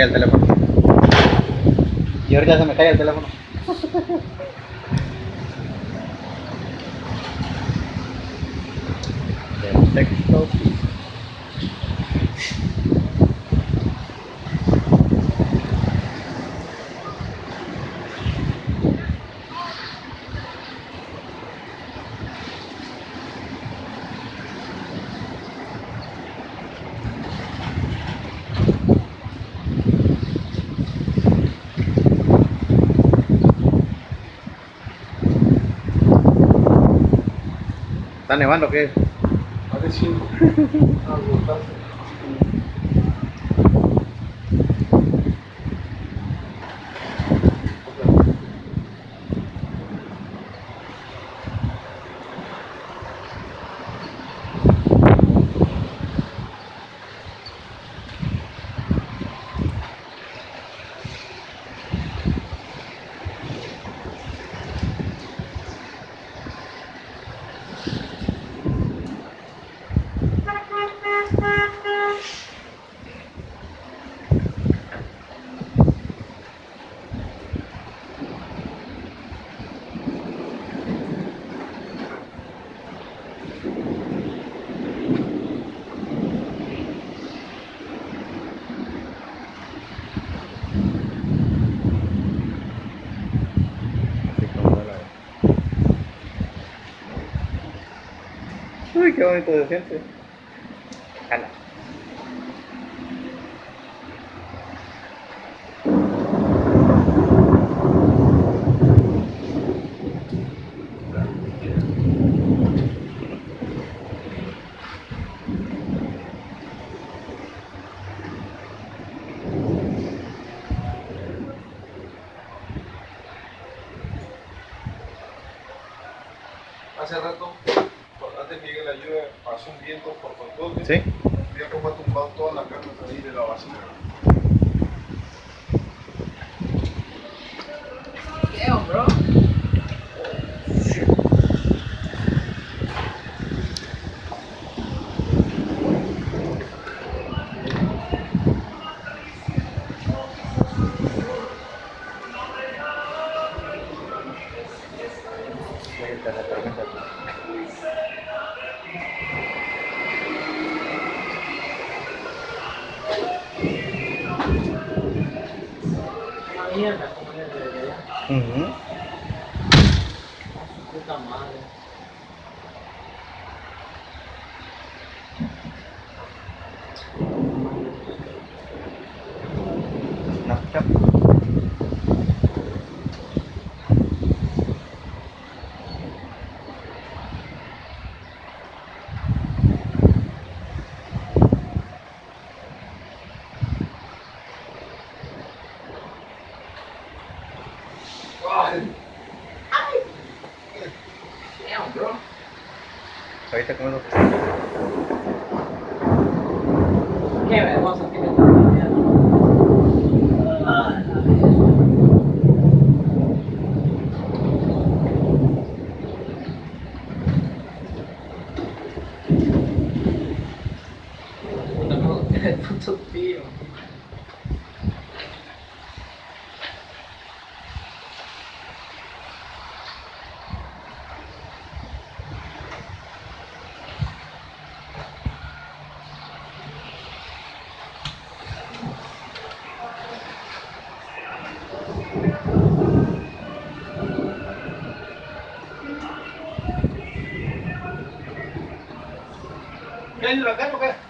cae el teléfono. Y ahorita se me cae el teléfono. Del texto. ¿Está nevando o qué? Pareciendo. Uy, qué bonito se siente. Jala. Hace rato, antes que llegue la lluvia, pasó un viento por todo. ¿Sí? Mira cómo ha tumbado todas las carnes ahí de la basura. Damn, bro. Una mierda, como es de allá. Puta madre. Snapchat. Damn, bro. Ahorita comemos. Qué vergüenza tiene esta mierda. Puta, no, tiene puto tío. ¿Qué hay de la carne o qué?